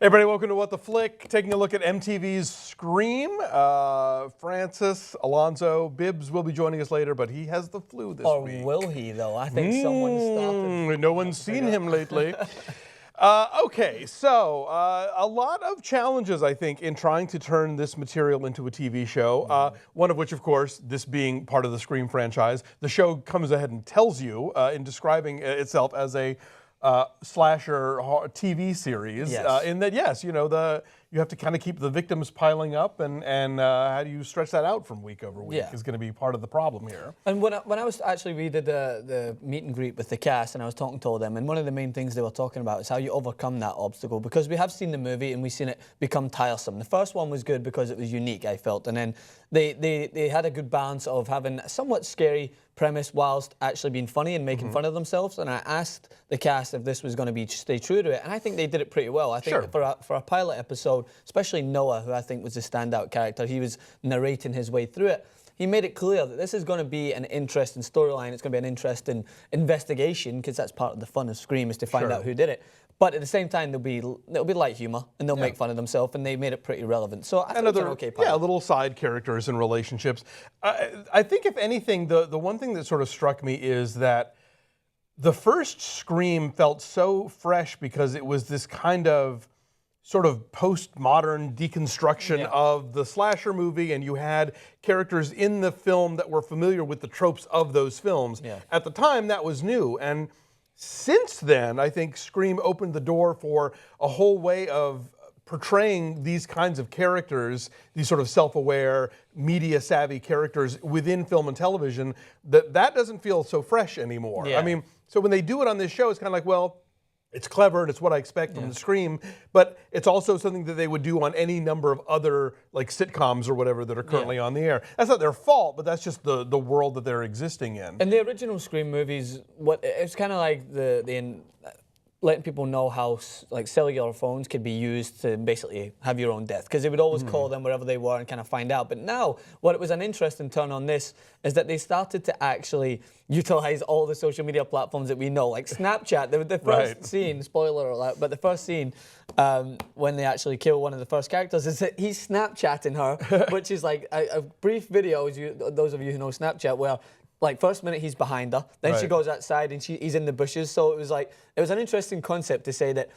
Hey everybody, welcome to What the Flick. Taking a look at MTV's Scream. Francis, Alonzo, Bibbs will be joining us later, but he has the flu this week. Or will he, though? I think someone started. No one's seen him lately. Okay, so a lot of challenges, I think, in trying to turn this material into a TV show. One of which, of course, this being part of the Scream franchise, the show comes ahead and tells you in describing itself as a slasher TV series. Yes. In that, yes, you know, you have to kind of keep the victims piling up, and how do you stretch that out from week over week is going to be part of the problem here. And when I was actually we did the meet and greet with the cast, and I was talking to all them, and one of the main things they were talking about is how you overcome that obstacle, because we have seen the movie and we've seen it become tiresome. The first one was good because it was unique, I felt, and then they had a good balance of having a somewhat scary premise whilst actually being funny and making fun of themselves. And I asked the cast if this was going to stay true to it, and I think they did it pretty well. I think for a pilot episode, especially Noah, who I think was the standout character, he was narrating his way through it. He made it clear that this is going to be an interesting storyline. It's going to be an interesting investigation, because that's part of the fun of Scream, is to find out who did it. But at the same time, there'll be light humor, and they'll make fun of themselves, and they made it pretty relevant. So I think it's an okay pilot. Yeah, little side characters and relationships. I think, if anything, the one thing that sort of struck me is that the first Scream felt so fresh because it was this kind of sort of postmodern deconstruction of the slasher movie, and you had characters in the film that were familiar with the tropes of those films. At the time, that was new, and since then, I think Scream opened the door for a whole way of portraying these kinds of characters, these sort of self-aware, media-savvy characters within film and television, that doesn't feel so fresh anymore. I mean, so when they do it on this show, it's kind of like, well, it's clever, and it's what I expect from the Scream, but it's also something that they would do on any number of other, like, sitcoms or whatever that are currently on the air. That's not their fault, but that's just the world that they're existing in. And the original Scream movies, it's kind of like letting people know how like cellular phones could be used to basically have your own death, because they would always call them wherever they were and kind of find out. But now, what was an interesting turn on this is that they started to actually utilize all the social media platforms that we know, like Snapchat. The first scene, spoiler alert, but the first scene when they actually kill one of the first characters is that he's Snapchatting her, which is like a brief video, those of you who know Snapchat, where like first minute he's behind her, then she goes outside and he's in the bushes. So it was an interesting concept to say that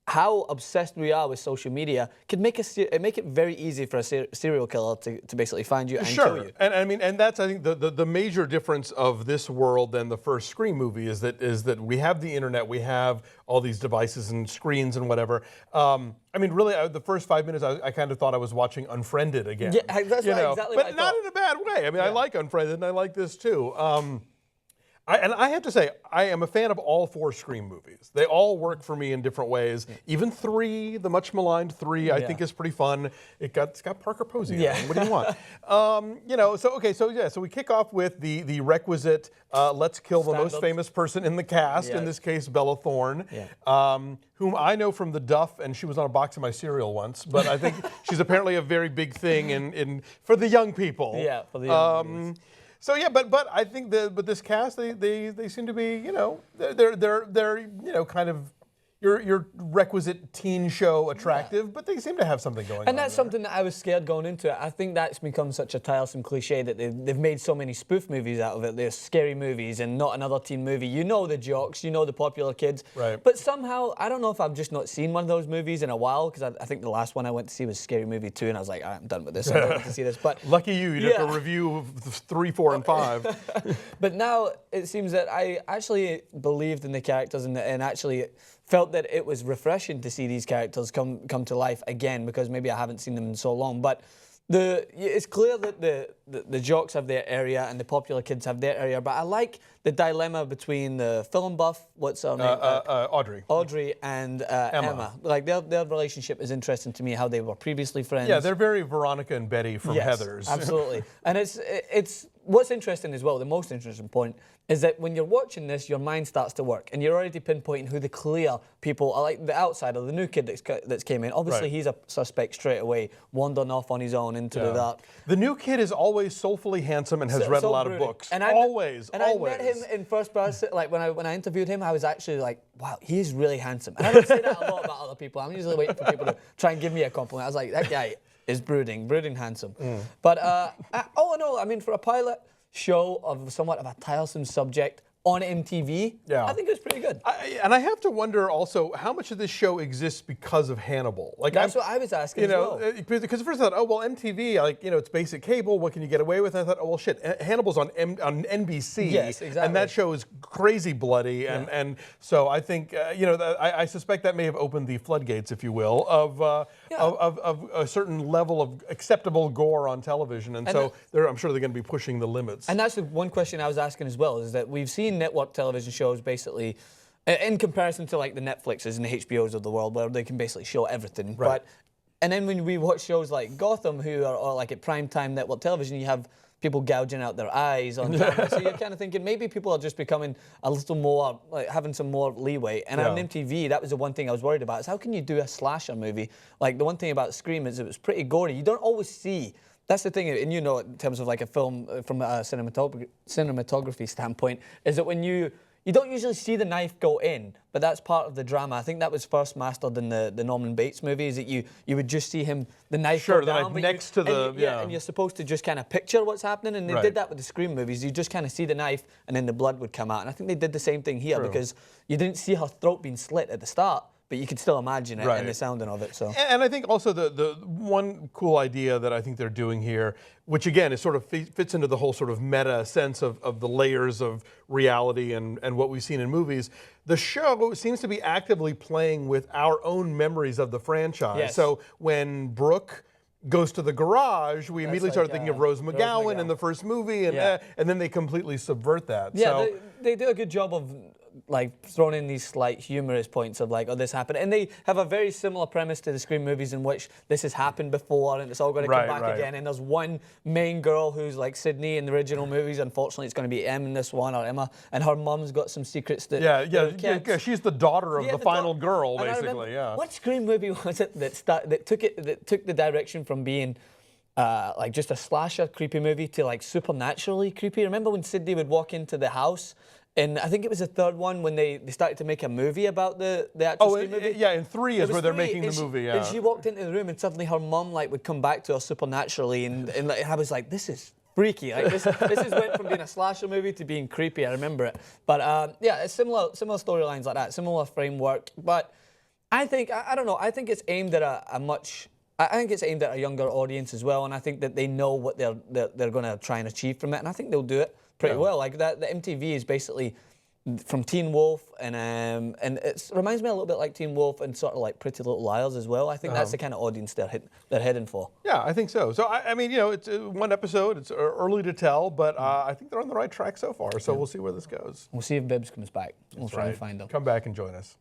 how obsessed we are with social media could make it very easy for a serial killer to basically find you and kill you. And I mean, and that's, I think, the major difference of this world than the first Scream movie is that we have the internet, we have all these devices and screens and whatever. I mean, really, the first 5 minutes, I kind of thought I was watching Unfriended again. Yeah, that's exactly what I But not in a bad way. I mean, I like Unfriended, and I like this too. And I have to say, I am a fan of all 4 Scream movies. They all work for me in different ways. Even 3, the much maligned 3, I think is pretty fun. It's got Parker Posey in it. What do you want? You know, so we kick off with the requisite let's kill the most famous person in the cast, in this case Bella Thorne, whom I know from The Duff, and she was on a box of my cereal once, but I think she's apparently a very big thing for the young people. Yeah, for the young people. So yeah, but I think but this cast, they seem to be, you know, they're you know, kind of your requisite teen show attractive, but they seem to have something going on. And that's something that I was scared going into it. I think that's become such a tiresome cliche that they've made so many spoof movies out of it. They're scary movies and not another teen movie. You know the jocks, you know the popular kids. But somehow, I don't know if I've just not seen one of those movies in a while, because I think the last one I went to see was Scary Movie 2, and I was like, I'm done with this. I don't want to see this. But lucky you did a review of 3, 4, and 5. But now it seems that I actually believed in the characters and actually felt that it was refreshing to see these characters come to life again, because maybe I haven't seen them in so long. But it's clear that the jocks have their area and the popular kids have their area. But I like the dilemma between the film buff, what's her name? Audrey and Emma. Like their relationship is interesting to me, how they were previously friends. Yeah, they're very Veronica and Betty from Heathers. Absolutely. And it's what's interesting as well, the most interesting point, is that when you're watching this, your mind starts to work, and you're already pinpointing who the clear people are, like the outsider, the new kid that's came in. Obviously, he's a suspect straight away, wandering off on his own into the dark. The new kid is always soulfully handsome and has read a lot of books. And always. I met him in first person, like when I interviewed him, I was actually like, wow, he's really handsome. And I don't say that a lot about other people. I'm usually waiting for people to try and give me a compliment. I was like, that guy is brooding handsome. But all in all, I mean, for a pilot show of somewhat of a tiresome subject on MTV, I think it was pretty good. And I have to wonder also how much of this show exists because of Hannibal. Like that's what I was asking. Because at first I thought, oh well, MTV, like it's basic cable. What can you get away with? And I thought, oh well, shit, Hannibal's on NBC. Yes, exactly. And that show is crazy bloody, and so I think I suspect that may have opened the floodgates, if you will, of a certain level of acceptable gore on television, and so I'm sure they're going to be pushing the limits. And that's the one question I was asking as well, is that we've seen network television shows basically, in comparison to like the Netflixes and the HBOs of the world, where they can basically show everything. Right. And then when we watch shows like Gotham, who are like at primetime network television, you have people gouging out their eyes on camera. So you're kind of thinking maybe people are just becoming a little more, like having some more leeway. And on MTV, that was the one thing I was worried about, is how can you do a slasher movie? Like the one thing about Scream is it was pretty gory. You don't always see. That's the thing, and in terms of like a film from a cinematography standpoint, is that when you don't usually see the knife go in, but that's part of the drama. I think that was first mastered in the Norman Bates movie, is that you would just see the knife go down. Knife next to the, and you're supposed to just kind of picture what's happening, and they did that with the Scream movies. You just kind of see the knife, and then the blood would come out. And I think they did the same thing here, because you didn't see her throat being slit at the start, but you could still imagine it and the sounding of it. So, and I think also the one cool idea that I think they're doing here, which again is sort of fits into the whole sort of meta sense of the layers of reality and what we've seen in movies. The show seems to be actively playing with our own memories of the franchise. Yes. So when Brooke goes to the garage, we immediately start thinking of Rose McGowan in the first movie, and then they completely subvert that. Yeah, so, they do a good job of like throwing in these slight humorous points of like, oh, this happened. And they have a very similar premise to the Scream movies, in which this has happened before and it's all going to come back again. And there's one main girl who's like Sydney in the original movies. Unfortunately, it's going to be Em in this one, or Emma. And her mum's got some secrets that she's the daughter of the final girl, basically. What Scream movie was it that took the direction from being like just a slasher creepy movie to like supernaturally creepy? Remember when Sydney would walk into the house? And I think it was the third one when they started to make a movie about the actual Scream movie. Yeah, and 3 is where they're making the movie. And she walked into the room, and suddenly her mum like would come back to her supernaturally, and like, I was like, this is freaky. Like this went from being a slasher movie to being creepy. I remember it. But it's similar storylines like that, similar framework. But I think I don't know. I think it's aimed at I think it's aimed at a younger audience as well, and I think that they know what they're going to try and achieve from it, and I think they'll do it pretty well. Like that, the MTV is basically from Teen Wolf, and it reminds me a little bit like Teen Wolf and sort of like Pretty Little Liars as well. I think that's the kind of audience they're heading for. Yeah, I think so. So I mean, it's one episode. It's early to tell, but I think they're on the right track so far. So we'll see where this goes. We'll see if Bibbs comes back. We'll try and find him. Come back and join us.